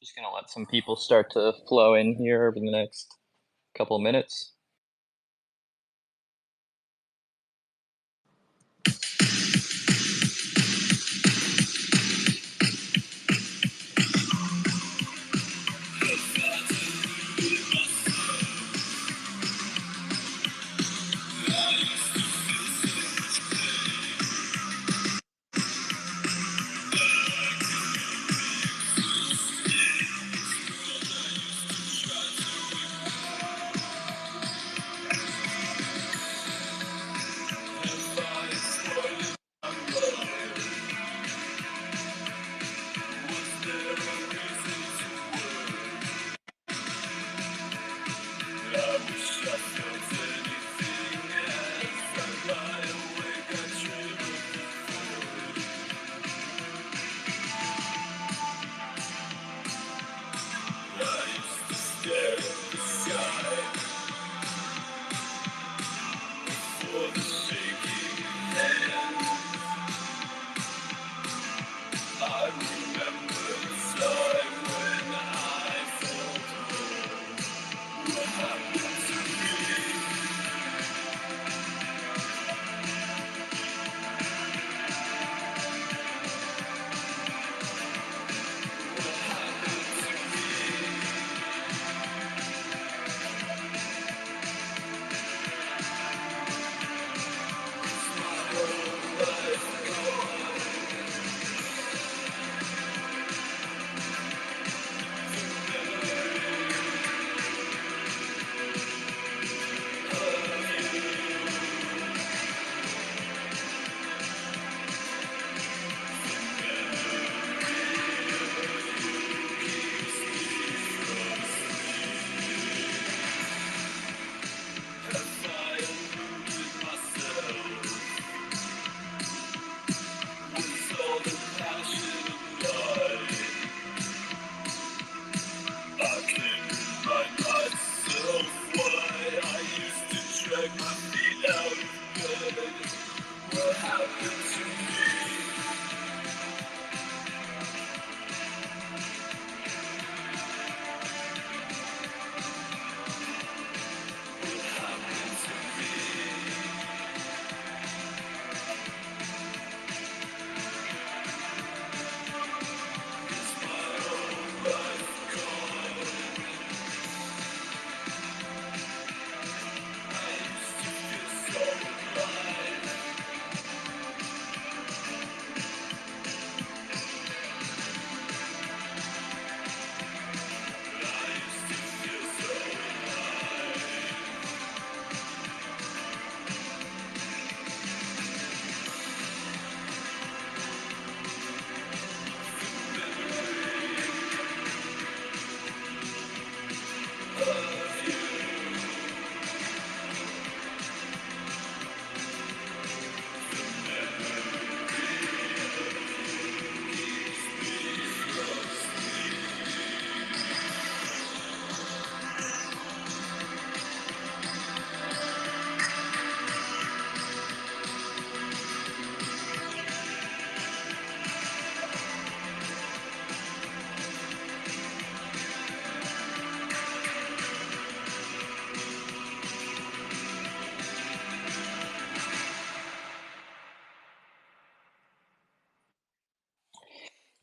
Just gonna let some people start to flow in here over the next couple of minutes.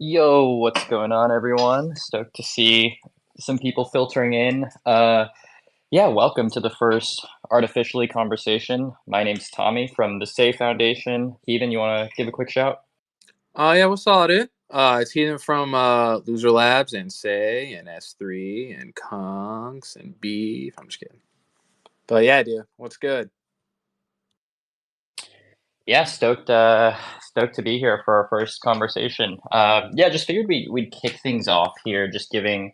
Yo, what's going on, everyone? Stoked to see some people filtering in. Yeah, welcome to the first Artificially Conversation. My name's Tommy from the Say Foundation. Heathen, you want to give a quick shout? Yeah, what's all it? It's Heathen from Loser Labs and Say and S3 and Kongs and Beef. I'm just kidding. But yeah, dude, what's good? Yeah, stoked to be here for our first conversation. Yeah, just figured we'd kick things off here, just giving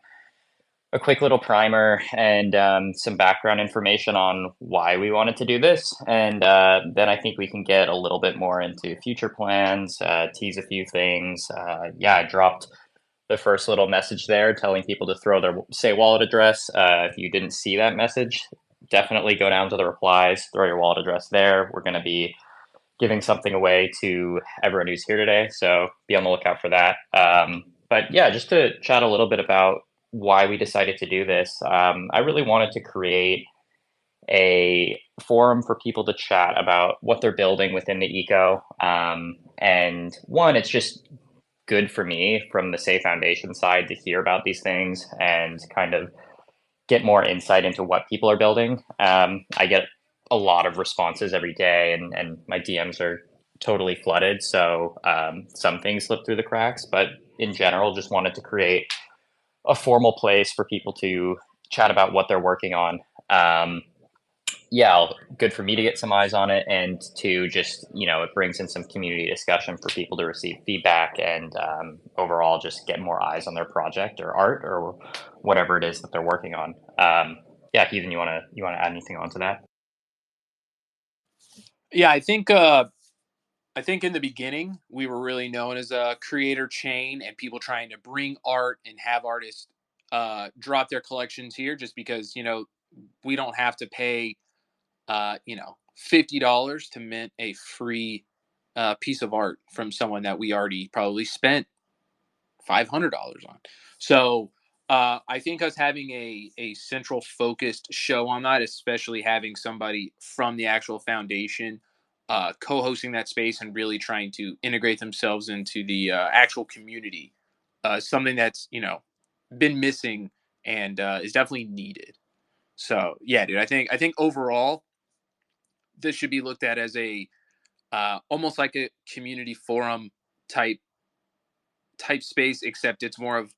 a quick little primer and some background information on why we wanted to do this. And then I think we can get a little bit more into future plans, tease a few things. Yeah, I dropped the first little message there telling people to throw their Say wallet address. If you didn't see that message, definitely go down to the replies, throw your wallet address there. We're going to be giving something away to everyone who's here today. So be on the lookout for that. But yeah, just to chat a little bit about why we decided to do this. I really wanted to create a forum for people to chat about what they're building within the eco. And one, it's just good for me from the Say Foundation side to hear about these things and kind of get more insight into what people are building. I get a lot of responses every day, and my DMs are totally flooded. So some things slip through the cracks, but in general, just wanted to create a formal place for people to chat about what they're working on. Yeah, good for me to get some eyes on it, and to just, it brings in some community discussion for people to receive feedback and overall just get more eyes on their project or art or whatever it is that they're working on. Yeah, Ethan, you want to add anything onto that? Yeah, I think in the beginning we were really known as a creator chain and people trying to bring art and have artists drop their collections here just because we don't have to pay $50 to mint a free piece of art from someone that we already probably spent $500 on. So I think us having a central focused show on that, especially having somebody from the actual foundation co-hosting that space and really trying to integrate themselves into the actual community, something that's been missing and is definitely needed. So yeah, dude, I think overall this should be looked at as a almost like a community forum type space, except it's more of,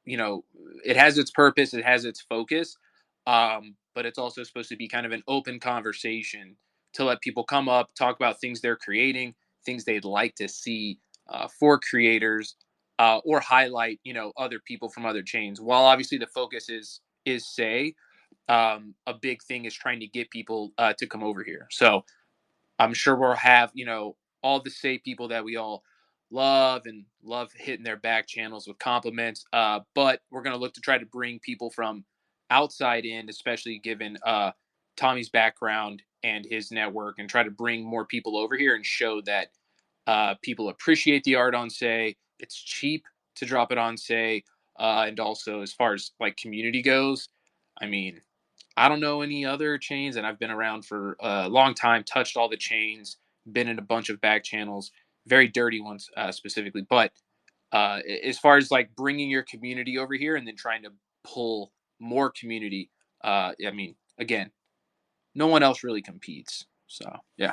you know, it has its purpose, it has its focus, but it's also supposed to be kind of an open conversation to let people come up, talk about things they're creating, things they'd like to see for creators, or highlight, other people from other chains. While obviously the focus is say, a big thing is trying to get people to come over here. So I'm sure we'll have, all the Say people that we all love and love hitting their back channels with compliments. But we're going to look to try to bring people from outside in, especially given Tommy's background and his network, and try to bring more people over here and show that people appreciate the art on Say. It's cheap to drop it on Say. And also, as far as like community goes, I mean, I don't know any other chains, and I've been around for a long time, touched all the chains, been in a bunch of back channels, very dirty ones specifically. But as far as like bringing your community over here and then trying to pull more community, I mean, again, no one else really competes. So, yeah.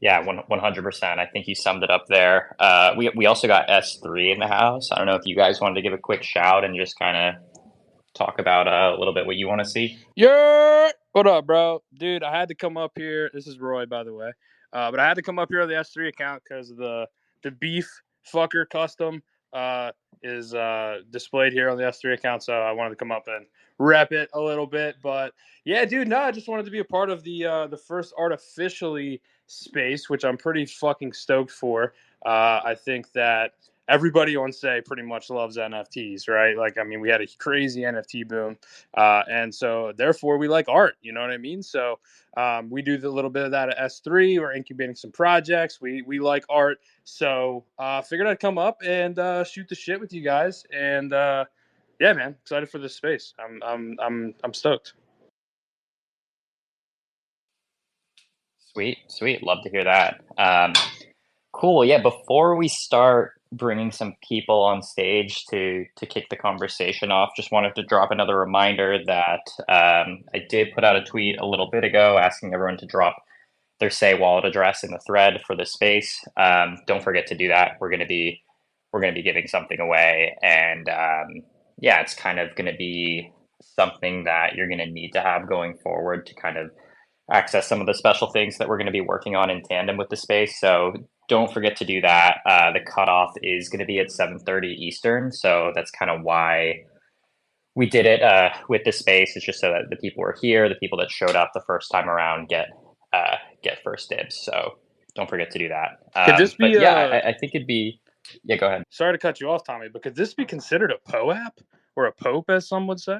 Yeah, 100%. I think you summed it up there. We also got S3 in the house. I don't know if you guys wanted to give a quick shout and just kind of talk about a little bit what you want to see. Yeah, what up, bro? Dude, I had to come up here. This is Roy, by the way. But I had to come up here on the S3 account because the beef fucker custom is displayed here on the S3 account. So I wanted to come up and rep it a little bit. But yeah, dude, no, I just wanted to be a part of the first artificially space, which I'm pretty fucking stoked for. I think that everybody on Say pretty much loves NFTs, right? Like, I mean, we had a crazy NFT boom. And so, therefore, we like art. You know what I mean? So, we do the little bit of that at S3. We're incubating some projects. We like art. So, figured I'd come up and shoot the shit with you guys. And yeah, man, excited for this space. I'm stoked. Sweet, sweet. Love to hear that. Cool. Yeah. Before we start bringing some people on stage to kick the conversation off, just wanted to drop another reminder that I did put out a tweet a little bit ago asking everyone to drop their Say wallet address in the thread for the space. Don't forget to do that. We're gonna be giving something away, and yeah, it's kind of gonna be something that you're gonna need to have going forward to kind of access some of the special things that we're going to be working on in tandem with the space. So don't forget to do that. The cutoff is going to be at 7:30 Eastern, so that's kind of why we did it with the space. It's just so that the people who are here, the people that showed up the first time around, get first dibs. So don't forget to do that. Could this But be yeah, I think it'd be. Yeah, go ahead. sorry to cut you off, Tommy, but could this be considered a POAP or a Pope, as some would say?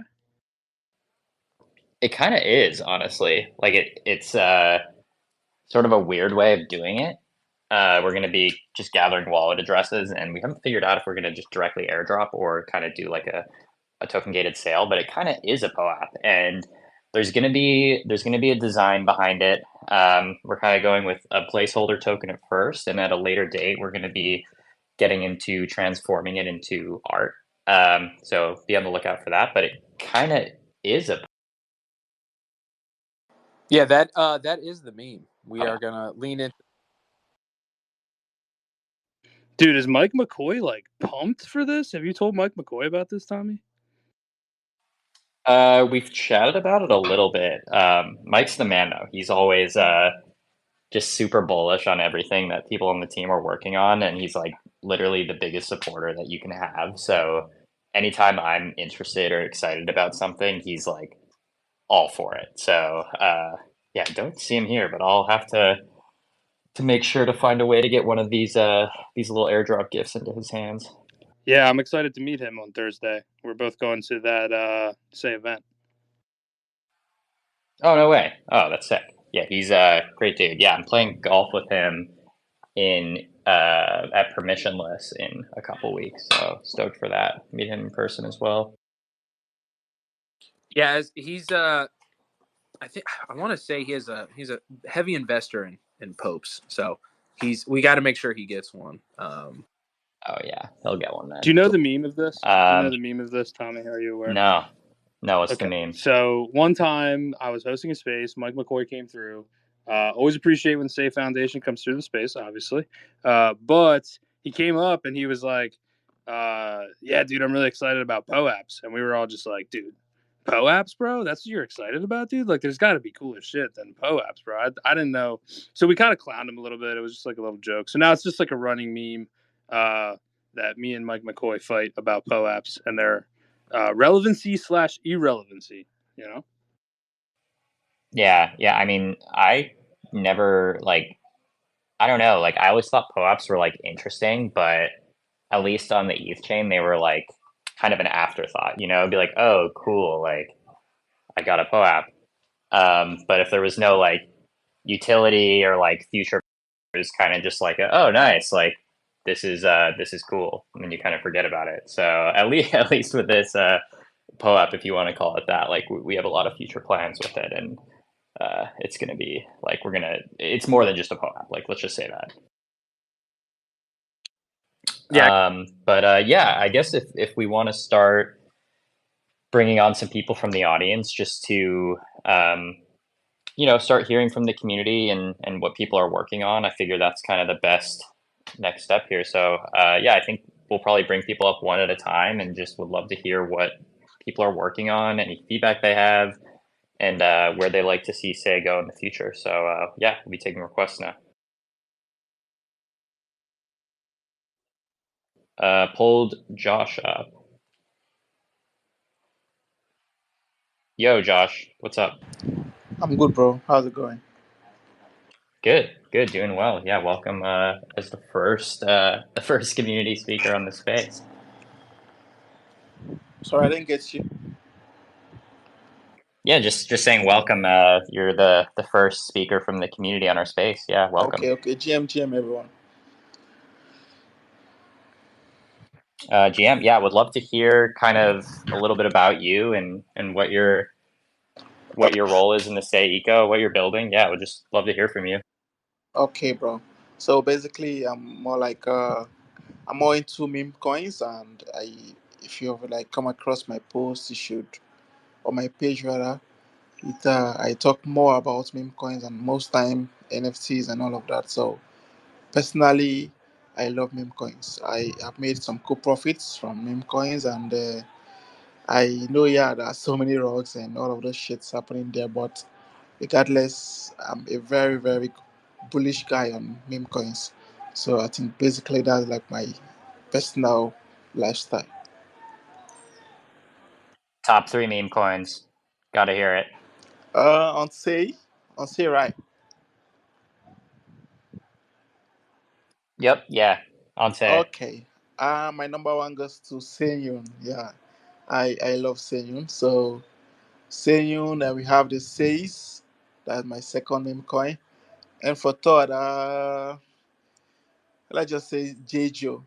It kind of is, honestly. Like it's sort of a weird way of doing it. we're going to be just gathering wallet addresses, and we haven't figured out if we're going to just directly airdrop or kind of do like a token gated sale, but it kind of is a POAP, and there's gonna be a design behind it. We're kind of going with a placeholder token at first, and at a later date, we're going to be getting into transforming it into art. So be on the lookout for that. But it kind of is a Yeah, that is the meme. We are POAP. gonna lean in. Dude, is Mike McCoy like pumped for this? Have you told Mike McCoy about this, Tommy? We've chatted about it a little bit. Mike's the man, though. He's always just super bullish on everything that people on the team are working on, and he's like literally the biggest supporter that you can have. So anytime I'm interested or excited about something, he's like all for it. So yeah, don't see him here, but I'll have to make sure to find a way to get one of these little airdrop gifts into his hands. Yeah, I'm excited to meet him on Thursday. We're both going to that say event. Oh no way! Oh, that's sick. Yeah, he's a great dude. Yeah, I'm playing golf with him in at permissionless in a couple weeks. So stoked for that. Meet him in person as well. Yeah, he's I think I want to say he's a heavy investor in popes. So we got to make sure he gets one. Oh yeah, he'll get one Do then. you know the meme of this? Do you know Um, the meme of this, Tommy? Are you aware? no, no, what's the Okay. meme? So one time I was hosting a space. Mike McCoy came through. Always appreciate when the Safe Foundation comes through the space, obviously. But he came up and he was like, yeah, dude, I'm really excited about POAPs. And we were all just like, dude, POAPs, bro? That's what you're excited about, dude? Like, there's got to be cooler shit than POAPs, bro. I didn't know. So we kind of clowned him a little bit. It was just like a little joke. So now it's just like a running meme that me and Mike McCoy fight about POAPs and their relevancy slash irrelevancy, you know? Yeah, yeah. I mean, I never like. I don't know. Like, I always thought POAPs were like interesting, but at least on the ETH chain, they were like kind of an afterthought. It'd be like, oh, cool, like I got a POAP. But if there was no like utility or like future, it was kind of just like, oh, nice, like this is cool, and then you kind of forget about it. So at least with this POAP, if you want to call it that, like we have a lot of future plans with it, and it's gonna be like it's more than just a POAP. Like let's just say that. Yeah, But yeah, I guess if we want to start bringing on some people from the audience just to um, start hearing from the community and what people are working on, I figure that's kind of the best next step here. So yeah, I think we'll probably bring people up one at a time, and just would love to hear what people are working on, any feedback they have, and where they like to see Say go in the future. So yeah, we'll be taking requests now. Pulled Josh up. Yo, Josh, what's up? I'm good, bro. How's it going? Good, good, doing well. Yeah, welcome as the first community speaker on the space. Sorry, I didn't get you. Yeah, just saying welcome. You're the first speaker from the community on our space. Yeah, welcome. Okay, okay. GM, everyone. GM, yeah, would love to hear kind of a little bit about you and what your role is in the Stay Eco, what you're building. Yeah, would just love to hear from you. Okay, bro. So basically, I'm more into meme coins, and if you ever like come across my post, you should, or my page rather, I talk more about meme coins and most time NFTs and all of that. So personally, I love meme coins. I have made some cool profits from meme coins, and I know, yeah, there are so many rocks and all of those shits happening there, but regardless, I'm a very, very bullish guy on meme coins. So I think basically that's like my personal lifestyle. Top three meme coins. Got to hear it. On say right. Yep. Yeah. On say. Okay. My number one goes to Senyun. Yeah, I love Senyun. So Senyun, we have the Says. That's my second meme coin. And for third, let's just say Jejo.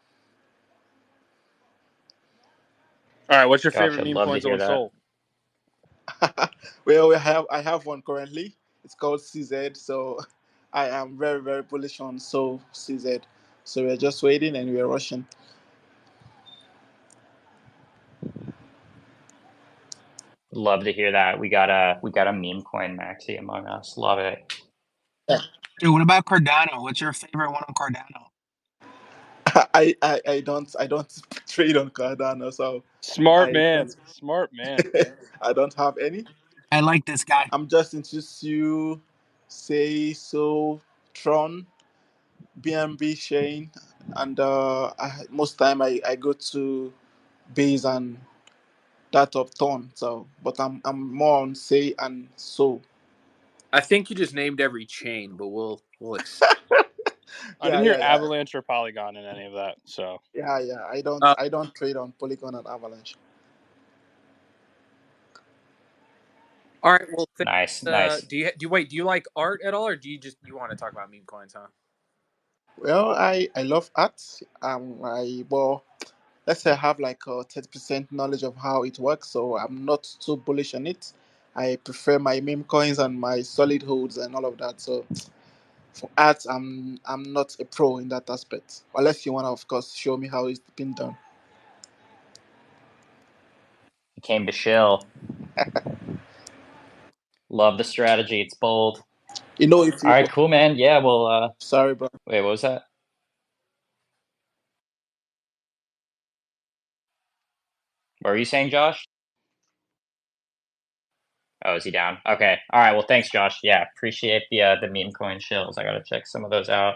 All right, what's your favorite Gotcha. meme Love to coins hear on that. Soul? Well, I have one currently. It's called CZ. So I am very very bullish on Soul CZ. So we're just waiting and we're rushing. Love to hear that. We got a meme coin maxi among us. Love it. Dude, what about Cardano? What's your favorite one on Cardano? I don't trade on Cardano, so Smart I man. don't Smart man. I don't have any. I like this guy. I'm just into you, say so, Tron, BNB Shane, and most time I go to base and that of Ton. So, but I'm more on say and so. I think you just named every chain, but we'll I Yeah, didn't hear yeah, yeah, Avalanche or Polygon in any of that. So yeah. I don't uh, I don't trade on Polygon and Avalanche. all right. Well, Nice, nice. do you like art at all, or do you want to talk about meme coins? Huh? Well, I love art. I well, let's say I have like 30% knowledge of how it works, so I'm not too bullish on it. I prefer my meme coins and my solid holds and all of that. So for art, I'm not a pro in that aspect. Unless you want to, of course, show me how it's been done. Came to shill. Love the strategy. It's bold. If All you right, cool, man. Yeah, well, sorry, bro. wait, what was that? What were you saying, Josh? Oh, is he down? Okay. All right. Well, thanks, Josh. Yeah, appreciate the meme coin shills. I gotta check some of those out.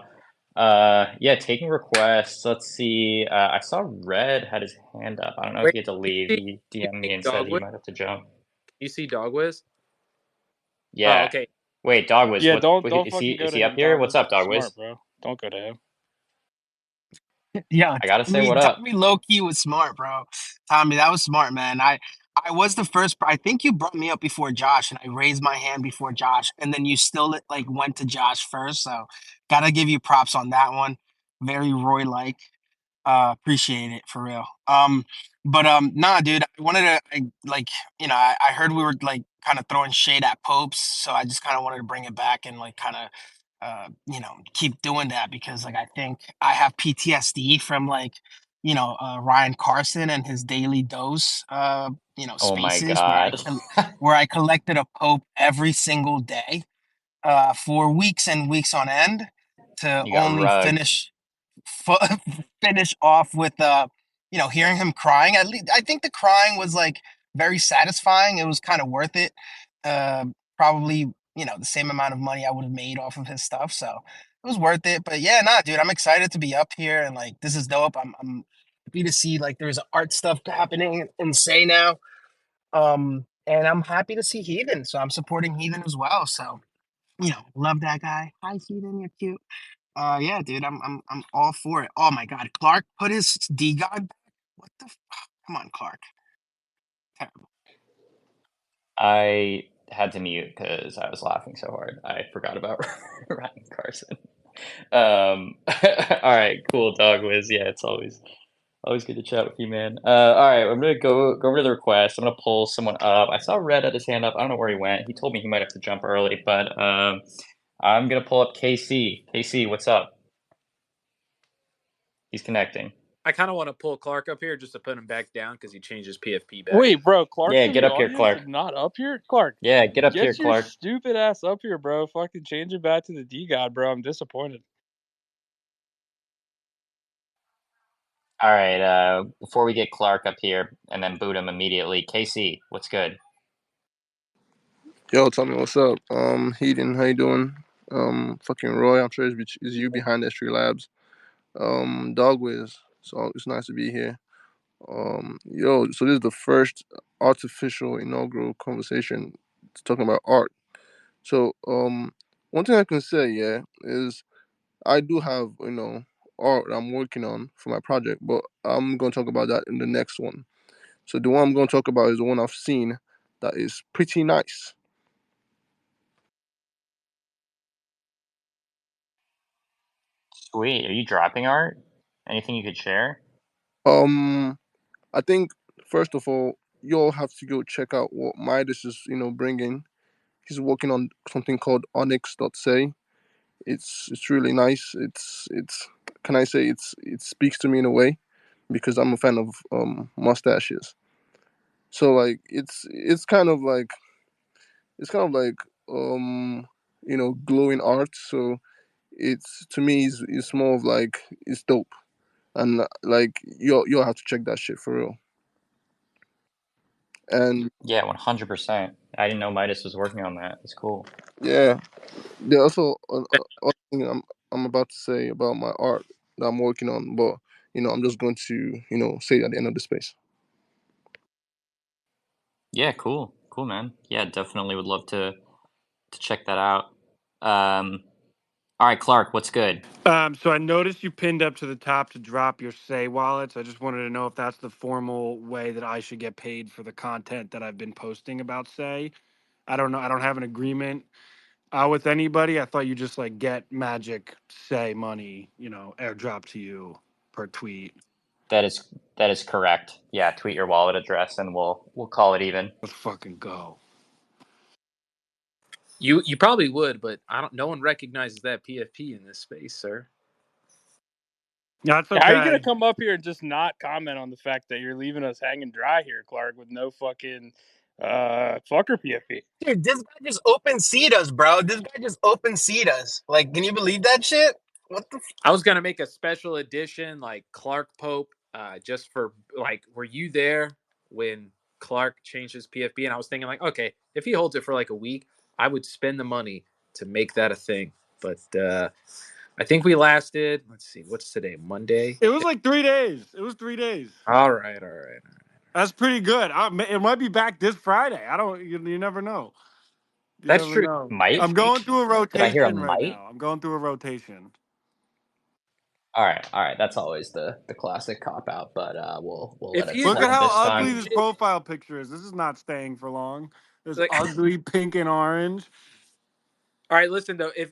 Yeah, taking requests. Let's see. I saw Red had his hand up. I don't know if Wait, he had to can leave. you see, He can DM'd you me see and said he Dogwiz? might have to jump. Can you see Dogwiz? Oh, Yeah. okay. Wait, Dog was yeah, what? don't Is he fucking go is to he up him. here? Dog What's was up, Dog smart, Wiz? bro. Don't go to him. Yeah, I gotta say what up. Tommy low key was smart, bro. Tommy, that was smart, man. I was the first. I think you brought me up before Josh, and I raised my hand before Josh, and then you still like went to Josh first. So, gotta give you props on that one. Very Roy like. Appreciate it for real. But nah, dude, I wanted to like I heard we were like kind of throwing shade at popes, so I just kind of wanted to bring it back and like kind of keep doing that because like I think I have PTSD from like Ryan Carson and his daily dose Oh my spaces God. where I collected a pope every single day for weeks and weeks on end to You got only rugged. finish off with hearing him crying. At least I think the crying was like very satisfying. It was kind of worth it. uh Probably the same amount of money I would have made off of his stuff, so it was worth it. But yeah, nah, dude, I'm excited to be up here and like this is dope. I'm happy to see like there's art stuff happening in Say now. And I'm happy to see Heathen, so I'm supporting Heathen as well. So love that guy. Hi Heathen, you're cute. Yeah, dude, I'm all for it. Oh my God, Clark put his D God back. What the? Come on, Clark. Terrible. I had to mute because I was laughing so hard. I forgot about Ryan Carson. All right, cool, Dog Wiz. Yeah, it's always good to chat with you, man. All right, I'm gonna go over to the request. I'm gonna pull someone up. I saw Red had his hand up. I don't know where he went. He told me he might have to jump early, but I'm gonna pull up KC. KC, what's up? He's connecting. I kind of want to pull Clark up here just to put him back down because he changed his PFP back. Wait, bro, Clark's Yeah, in get the up here, audience Clark. and not up here? Clark, Yeah, get up here, get your Clark. stupid ass up here, bro. Fucking change it back to the D God, bro. I'm disappointed. All right, before we get Clark up here and then boot him immediately, KC, what's good? Yo, tell me what's up. Heaton, how you doing? Fucking Roy, I'm sure it's you behind S3 Labs. Dogwiz, so it's nice to be here. Yo, so this is the first artificial inaugural conversation talking about art. So, one thing I can say, yeah, is I do have, art I'm working on for my project, but I'm gonna talk about that in the next one. So the one I'm gonna talk about is the one I've seen that is pretty nice. Sweet. Are you dropping art? Anything you could share? Um, I think first of all, you all have to go check out what Midas is, bringing. He's working on something called Onyx.say. It's really nice. It's can I say it speaks to me in a way because I'm a fan of mustaches. So like it's kind of like glowing art. So it's to me it's more of like it's dope and like you'll have to check that shit for real. And Yeah, 100%. I didn't know Midas was working on that. It's cool. yeah, there also other thing I'm about to say about my art that I'm working on, but I'm just going to say at the end of the space. Yeah, cool. Cool, man. Yeah, definitely would love to check that out. Um, all right, Clark, what's good? So I noticed you pinned up to the top to drop your Say wallets. I just wanted to know if that's the formal way that I should get paid for the content that I've been posting about Say. I don't know. I don't have an agreement with anybody. I thought you just like get magic Say money, airdrop to you per tweet. That is correct. Yeah, tweet your wallet address and we'll call it even. Let's fucking go. You probably would, but I don't. No one recognizes that PFP in this space, sir. That's How are you gonna okay. come up here and just not comment on the fact that you're leaving us hanging dry here, Clark, with no fucking fucker PFP? Dude, this guy just open seat us, bro. This guy just open seat us. Like, can you believe that shit? What the? I was gonna make a special edition like Clark Pope, just for like, were you there when Clark changed his PFP? And I was thinking like, okay, if he holds it for like a week, I would spend the money to make that a thing. But I think we lasted. Let's see, what's today? Monday. It was like 3 days. It was 3 days. All right, all right. That's pretty good. It might be back this Friday. I don't. You never know. You That's never true. know. Might? I'm going through a Did I hear a rotation right might? now. I'm going through a rotation. All right. That's always the classic cop out, but we'll let If it you Look at slide how this ugly time. this change it, profile picture is. This is not staying for long. This like, ugly pink and orange. all right, listen though, if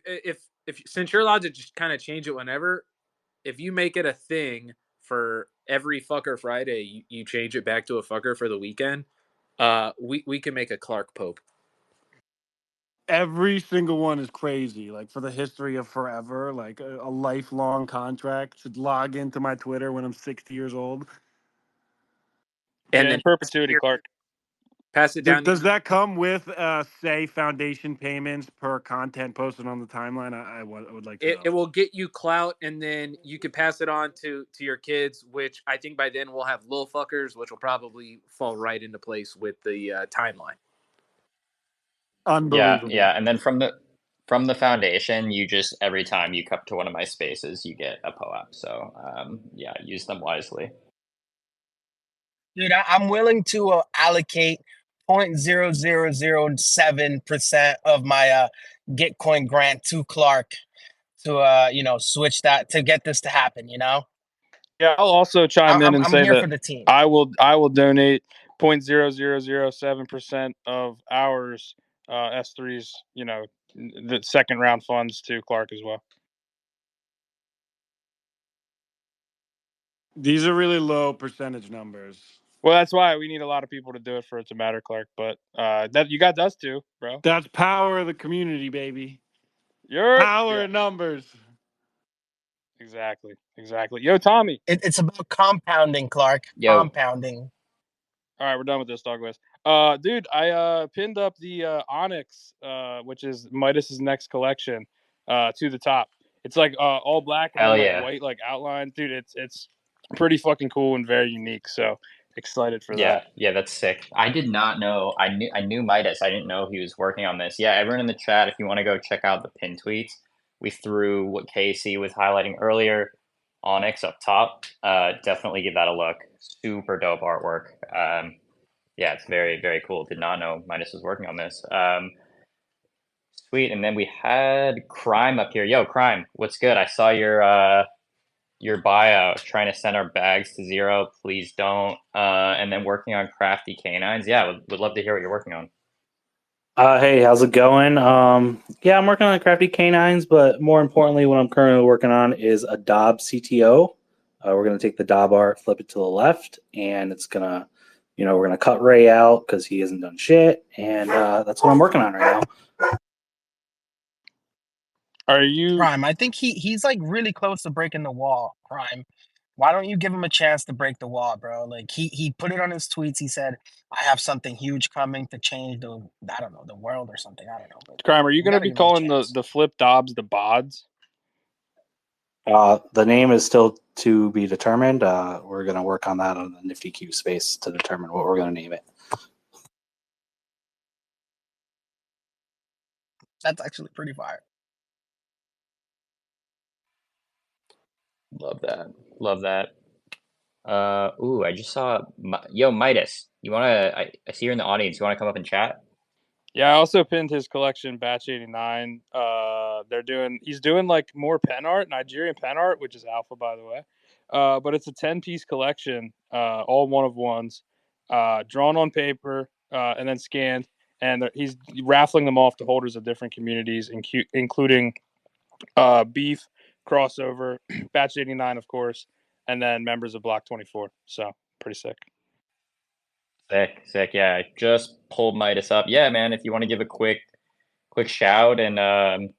since you're allowed to just kind of change it whenever, if you make it a thing for every fucker Friday, you change it back to a fucker for the weekend. We can make a Clark Pope. Every single one is crazy. Like for the history of forever, like a lifelong contract. Should log into my Twitter when I'm 60 years old. And Yeah, then in perpetuity, Clark. pass it down to Does that come with, say, foundation payments per content posted on the timeline? I would like to it know. will get you clout, and then you can pass it on to your kids, which I think by then we'll have little fuckers, which will probably fall right into place with the timeline. Yeah, Unbelievable. yeah. And then from the foundation, you just every time you come to one of my spaces, you get a POAP. So yeah, use them wisely. Dude, I'm willing to allocate 0.0007% of my Gitcoin grant to Clark to switch that to get this to happen. Yeah, I'll also I- chime in I'm and I'm say here that for the team. I will donate 0.0007% of ours S3's, the second round funds to Clark as well. These are really low percentage numbers. Well, that's why we need a lot of people to do it for it to matter, Clark. But that you got us too, bro. That's power of the community, baby. You're Power yeah, of numbers. exactly. Yo, Tommy. It's about compounding, Clark. Yo, Compounding. All right, we're done with this, Douglas. Dude, I pinned up the Onyx, which is Midas's next collection, to the top. It's like all black and then hell like yeah. white like outline. Dude, it's pretty fucking cool and very unique. So excited for Yeah, that. yeah, that's sick. I did not know. I knew Midas. I didn't know he was working on this. Yeah, everyone in the chat, if you want to go check out the pin tweets, we threw what Casey was highlighting earlier, Onyx up top. Definitely give that a look. Super dope artwork. Yeah, it's very, very cool. Did not know Midas was working on this. Sweet. And then we had Crime up here. Yo, Crime, what's good? I saw your bio trying to send our bags to zero. Please don't. And then working on crafty canines. Yeah, would love to hear what you're working on. Hey, how's it going? Yeah, I'm working on crafty canines, but more importantly, what I'm currently working on is a Dob CTO. We're gonna take the Dob art, flip it to the left, and it's gonna, we're gonna cut Ray out because he hasn't done shit, and that's what I'm working on right now. Are you Prime, I think he's like really close to breaking the wall. Prime, why don't you give him a chance to break the wall, bro? Like he put it on his tweets. He said, "I have something huge coming to change the I don't know the world or something. I don't know." But Crime? Are you you going to gotta be give him a calling the chance. the flip Dobbs the Bods? The name is still to be determined. We're gonna work on that on the Nifty Q space to determine what we're gonna name it. That's actually pretty fire. Love that. Love that. Ooh, I just saw Yo Midas. You wanna? I see you're in the audience. You wanna come up and chat? Yeah, I also pinned his collection, Batch 89. He's doing like more pen art, Nigerian pen art, which is alpha, by the way. But it's a 10-piece collection, all one of ones, drawn on paper and then scanned. And he's raffling them off to holders of different communities, including Beef, Crossover, Batch 89, of course, and then members of Block 24. So pretty sick. Sick, sick. Yeah, I just pulled Midas up. Yeah, man. If you want to give a quick shout and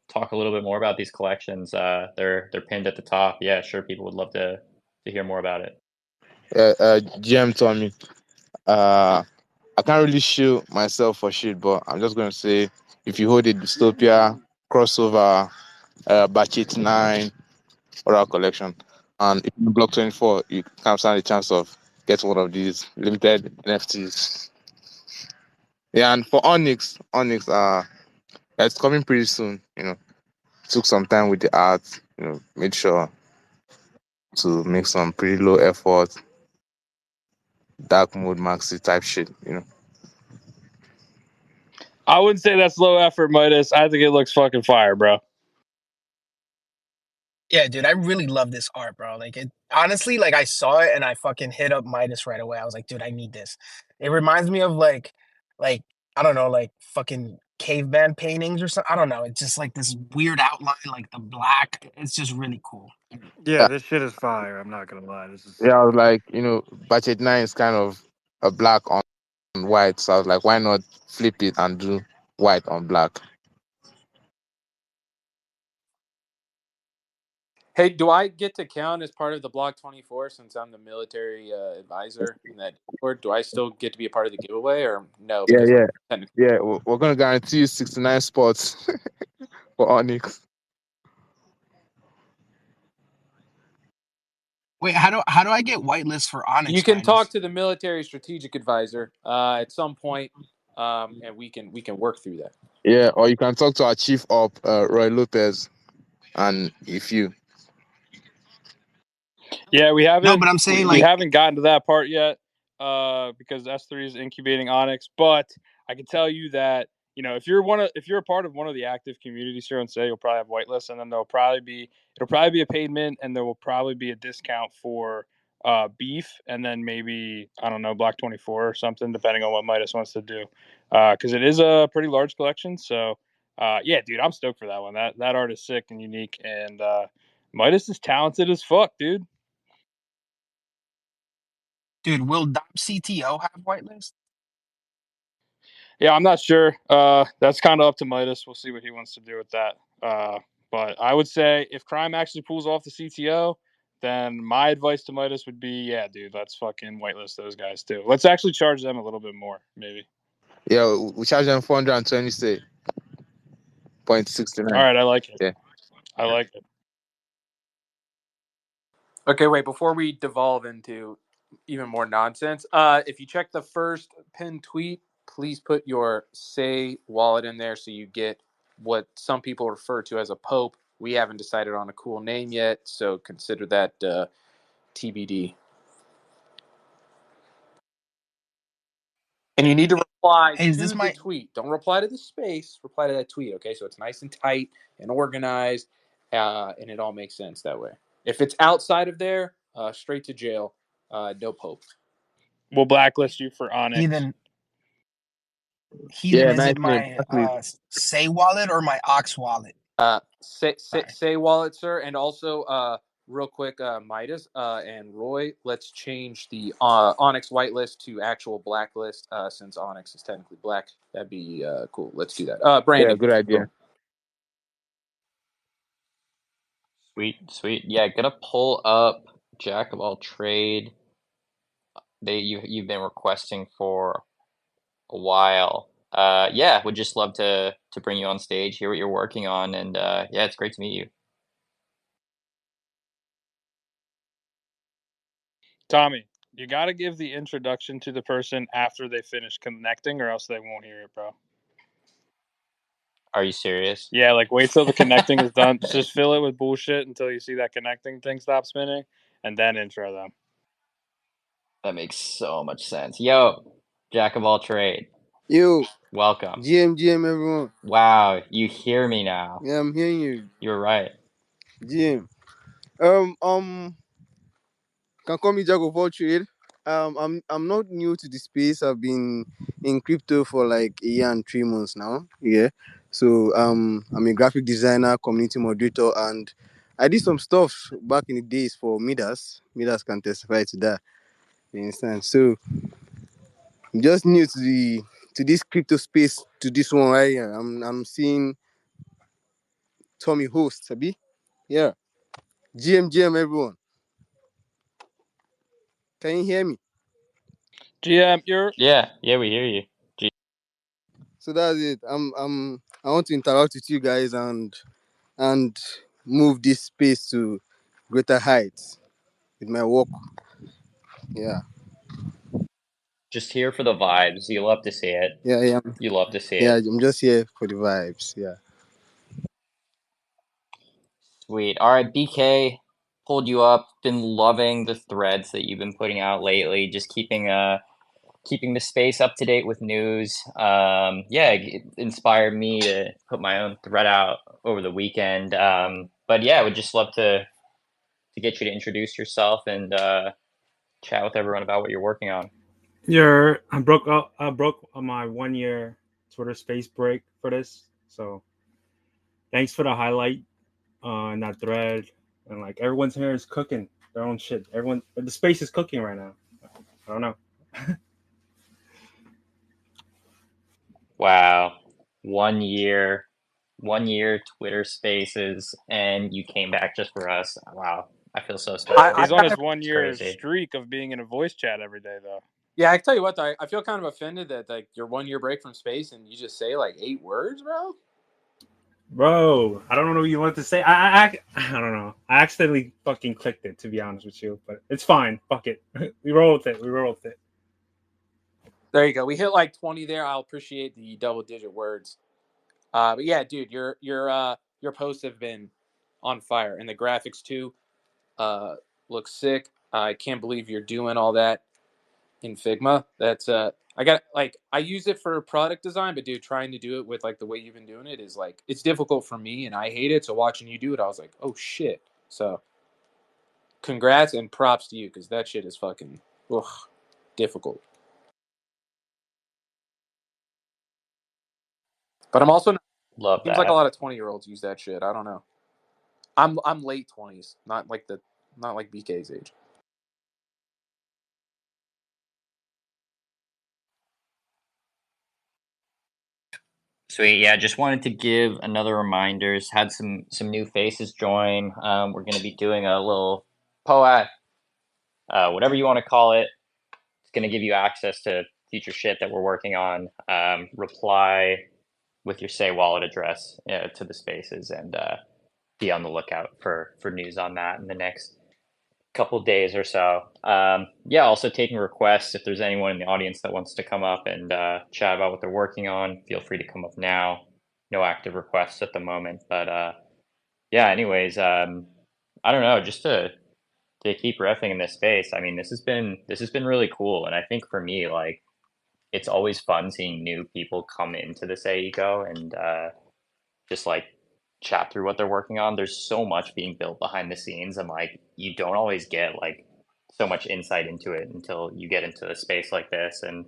talk a little bit more about these collections, they're pinned at the top. Yeah, sure. People would love to hear more about it. GM told me, I can't really shoot myself for shit, but I'm just going to say if you hold a dystopia crossover, batch 89 or our collection, and if you block 24, you can stand a chance of getting one of these limited NFTs. Yeah, and for Onyx, it's coming pretty soon. Took some time with the art. Made sure to make some pretty low effort, dark mode maxi type shit. I wouldn't say that's low effort, Midas. I think it looks fucking fire, bro. Yeah, dude, I really love this art, bro. Like it honestly, like I saw it and I fucking hit up Midas right away. I was like, dude, I need this. It reminds me of like I don't know, like fucking caveman paintings or something. I don't know. It's just like this weird outline, like the black. It's just really cool. Yeah, this shit is fire. I'm not gonna lie. This is Yeah, sick. I was like, Budget 9 is kind of a black on white. So I was like, why not flip it and do white on black? Hey, do I get to count as part of the Block 24 since I'm the military advisor in that? Or do I still get to be a part of the giveaway, or no? Yeah, Because I'm yeah, technically. yeah. We're going to guarantee you 69 spots for Onyx. Wait, how do I get whitelist for You Onyx can talk Midas? to the military strategic advisor at some point, and we can work through that. Yeah, or you can talk to our chief op, Roy Lopez, and if you. Yeah, we No, haven't but I'm saying we like, haven't gotten to that part yet because S3 is incubating Onyx. But I can tell you that if you're a part of one of the active communities here on Say, you'll probably have whitelist, and then it'll probably be a paid mint, and there will probably be a discount for beef, and then maybe I don't know Block 24 or something, depending on what Midas wants to do, because it is a pretty large collection. So yeah, dude, I'm stoked for that one. That art is sick and unique, and Midas is talented as fuck, dude. dude, will Dom CTO have whitelist? Yeah, I'm not sure. That's kind of up to Midas. We'll see what he wants to do with that. But I would say if Crime actually pulls off the CTO, then my advice to Midas would be, yeah, dude, let's fucking whitelist those guys too. Let's actually charge them a little bit more, maybe. Yeah, we charge them 420 say, All 0.69. right, I like it. Yeah. I like it. Okay, wait. Before we devolve into even more nonsense, if you check the first pinned tweet, please put your Say wallet in there so you get what some people refer to as a Pope. We haven't decided on a cool name yet, so consider that TBD. And you need to reply Hey, is this to the my tweet. Don't reply to the space. Reply to that tweet, okay? So it's nice and tight and organized, and it all makes sense that way. If it's outside of there, straight to jail. No Pope. We'll blacklist you for Onyx. heathen? Heathen, is nice it name. my Actually, Say wallet or my Ox wallet? Sorry. Say wallet, sir, and also real quick, Midas and Roy, let's change the Onyx whitelist to actual blacklist since Onyx is technically black. That'd be cool. Let's do that. yeah, Brandon, good idea. boom. Sweet, sweet. Yeah, gonna pull up Jack of all trade. You've been requesting for a while. Yeah, would just love to bring you on stage, hear what you're working on, and yeah, it's great to meet you. Tommy, you got to give the introduction to the person after they finish connecting, or else they won't hear it, bro. Are you serious? Yeah, like wait till the connecting is done. Just fill it with bullshit until you see that connecting thing stop spinning, and then intro them. That makes so much sense. Yo, Jack of all trade, Yo, welcome. GM, everyone. Wow, you hear me now. Yeah, I'm hearing you, You're right. GM. Can call me Jack of all trade. I'm not new to the space. I've been in crypto for like a year and 3 months now. Yeah. So I'm a graphic designer, community moderator, and I did some stuff back in the days for Midas. Midas can testify to that. You understand? So I'm just new to this crypto space, to this one right here. I'm seeing Tommy host, Sabi. Yeah. GM, everyone. Can you hear me? GM, you're Yeah, we hear you. So that's it. I want to interact with you guys and move this space to greater heights with my work. Yeah. Just here for the vibes. You love to see it. Yeah. You love to see Yeah, it. I'm just here for the vibes. Yeah. Sweet. All right, BK, pulled you up. Been loving the threads that you've been putting out lately. Just keeping the space up to date with news. Yeah, it inspired me to put my own thread out over the weekend. But yeah, I would just love to get you to introduce yourself and chat with everyone about what you're working on. I broke my 1 year Twitter space break for this. So thanks for the highlight in that thread. And like everyone's here is cooking their own shit. The space is cooking right now. I don't know. Wow, 1 year, 1 year Twitter Spaces, and you came back just for us. Wow, I feel so special. he's on his It's 1 year crazy. streak of being in a voice chat every day, though. Yeah, I can tell you what, I feel kind of offended that like your 1 year break from space and you just say like 8 words, bro. Bro, I don't know what you want to say. I don't know. I accidentally fucking clicked it, to be honest with you, but it's fine. Fuck it. We roll with it. There you go. We hit like 20 there. I'll appreciate the double-digit words. But yeah, dude, your posts have been on fire, and the graphics too look sick. I can't believe you're doing all that in Figma. That's I use it for product design, but dude, trying to do it with like the way you've been doing it is like it's difficult for me, and I hate it. So watching you do it, I was like, oh shit. So congrats and props to you because that shit is fucking difficult. But I'm also Love seems like a that. lot of 20-year-olds use that shit. I don't know. I'm late 20s, not like BK's age. Sweet. Yeah, just wanted to give another reminders. Had some new faces join. We're going to be doing a little poet, whatever you want to call it. It's going to give you access to future shit that we're working on. Reply with your Say wallet address to the spaces, and be on the lookout for news on that in the next couple days or so. Yeah, also taking requests. If there's anyone in the audience that wants to come up and chat about what they're working on, feel free to come up now. No active requests at the moment, but yeah. Anyways, I don't know. Just to keep riffing in this space. I mean, this has been really cool, and I think for me, like, it's always fun seeing new people come into this AECO and just like chat through what they're working on. There's so much being built behind the scenes, and like you don't always get like so much insight into it until you get into a space like this. And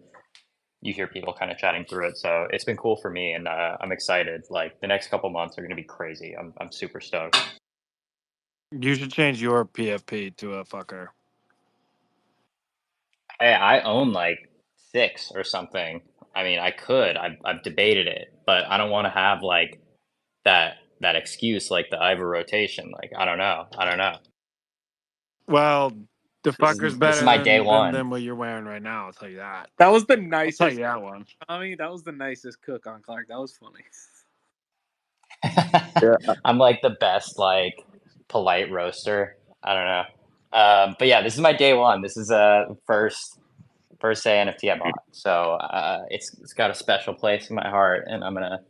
you hear people kind of chatting through it. So it's been cool for me, and I'm excited. Like the next couple months are going to be crazy. I'm super stoked. You should change your PFP to a fucker. Hey, I own like 6 or something. I mean, I could. I've debated it, but I don't want to have like that excuse like the Ivor rotation. Like I don't know. I don't know. Well, the This is fucker's this is better my day than one. what you're wearing right now. I'll tell you that. That was the I'll tell nicest, you that one. Tommy. That was the nicest cook on Clark. That was funny. Yeah. I'm like the best like polite roaster. I don't know. But yeah, this is my day one. This is first day NFT I bought. So it's got a special place in my heart, and I'm gonna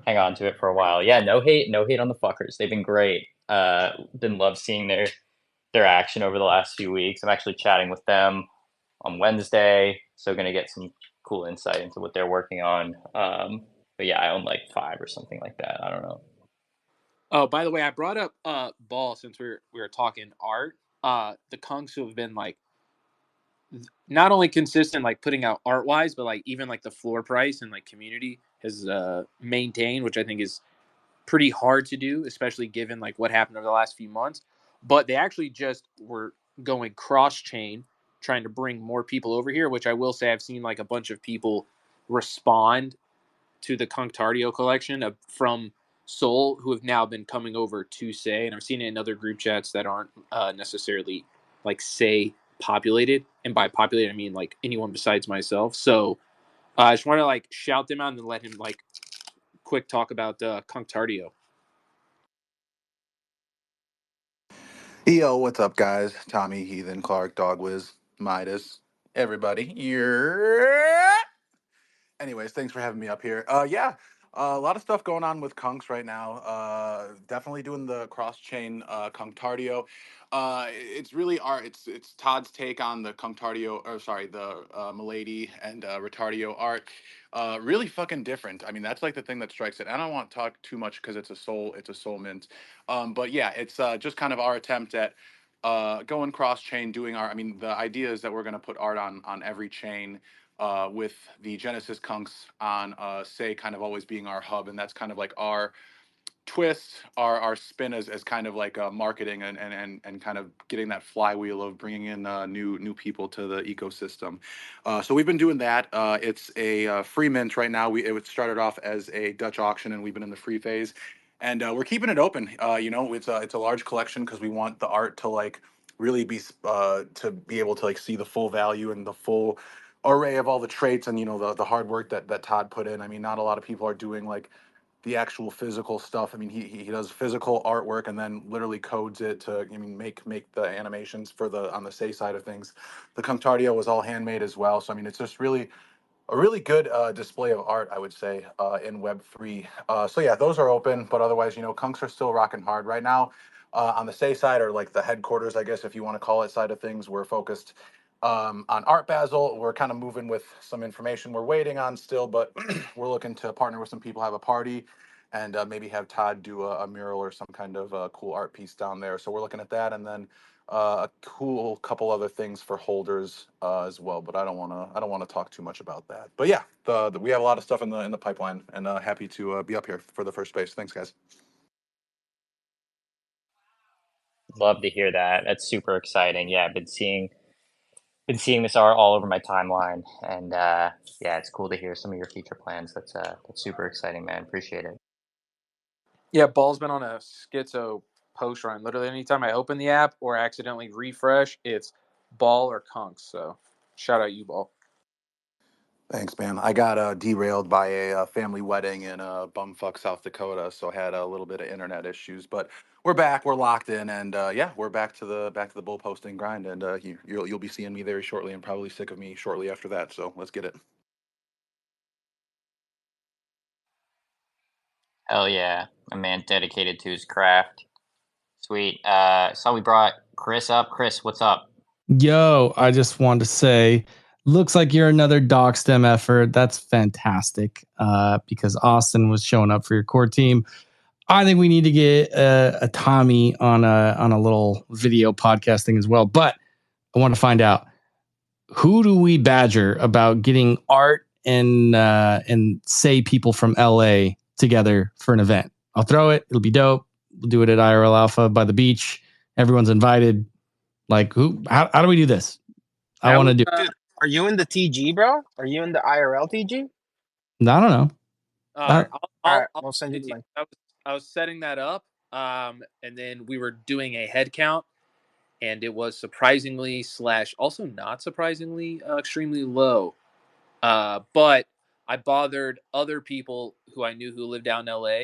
hang on to it for a while. Yeah, no hate on the fuckers. They've been great. Been love seeing their action over the last few weeks. I'm actually chatting with them on Wednesday, so gonna get some cool insight into what they're working on. But yeah, I own like 5 or something like that. I don't know. Oh, by the way, I brought up Ball since we were talking art. The Kunks who have been like not only consistent like putting out art wise, but like even like the floor price and like community has maintained, which I think is pretty hard to do, especially given like what happened over the last few months. But they actually just were going cross chain, trying to bring more people over here, which I will say I've seen like a bunch of people respond to the Conctardio collection from Seoul who have now been coming over to Say, and I've seen it in other group chats that aren't necessarily like Say populated, and by populated I mean like anyone besides myself. So I just want to like shout them out and let him like quick talk about Conctardio. Yo, what's up, guys? Tommy, Heathen, Clark, Dogwiz, Midas, everybody. Yeah. Anyways, thanks for having me up here. Yeah, a lot of stuff going on with Kunks right now. Definitely doing the cross chain Kunktardio. It's really art. It's Todd's take on the Kunktardio, or sorry, the Milady and Retardio art. Really fucking different. I mean, that's like the thing that strikes it. I don't want to talk too much because it's a soul mint. But yeah, it's just kind of our attempt at going cross chain, doing our. I mean, the idea is that we're going to put art on every chain with the Genesis Kunks on, say, kind of always being our hub, and that's kind of like our twist, our spin as kind of like marketing and kind of getting that flywheel of bringing in new people to the ecosystem. So we've been doing that. It's a free mint right now. It started off as a Dutch auction, and we've been in the free phase, and we're keeping it open. It's a large collection because we want the art to like really be to be able to like see the full value and the full array of all the traits and the hard work that Todd put in. I mean, not a lot of people are doing like the actual physical stuff. I mean, he does physical artwork and then literally codes it to, I mean, make the animations for the on the Say side of things. The Conctardio was all handmade as well. So I mean, it's just really a really good display of art, I would say, in Web3. So yeah, those are open, but otherwise, Kunks are still rocking hard right now. On the Say side, or like the headquarters, I guess if you want to call it, side of things, we're focused on Art Basel. We're kind of moving with some information we're waiting on still, but we're looking to partner with some people, have a party, and maybe have Todd do a mural or some kind of cool art piece down there. So we're looking at that, and then a cool couple other things for holders as well. But I don't wanna talk too much about that. But yeah, we have a lot of stuff in the pipeline, and happy to be up here for the first space. Thanks, guys. Love to hear that. That's super exciting. Yeah, I've been seeing this art all over my timeline, and yeah, it's cool to hear some of your future plans. That's super exciting, man. Appreciate it. Yeah, Ball's been on a schizo post run. Literally, anytime I open the app or accidentally refresh, it's Ball or Kunks. So, shout out you, Ball. Thanks, man. I got derailed by a family wedding in bumfuck South Dakota, so I had a little bit of internet issues. But we're back, we're locked in, and yeah, we're back to the bull posting grind. And you'll be seeing me very shortly, and probably sick of me shortly after that. So let's get it. Hell yeah, a man dedicated to his craft. Sweet. Saw we brought Chris up. Chris, what's up? Yo, I just wanted to say, looks like you're another doc stem effort. That's fantastic. Because Austin was showing up for your core team. I think we need to get a Tommy on a little video podcasting as well. But I want to find out, who do we badger about getting art and say people from LA together for an event. I'll throw it. It'll be dope. We'll do it at IRL Alpha by the beach. Everyone's invited. Like, how do we do this? I want to do. Dude, are you in the TG, bro? Are you in the IRL TG? I don't know. All right, All right, I'll we'll send you send it the to you. link. I was setting that up, and then we were doing a head count, and it was surprisingly slash also not surprisingly extremely low. But I bothered other people who I knew who lived down in LA.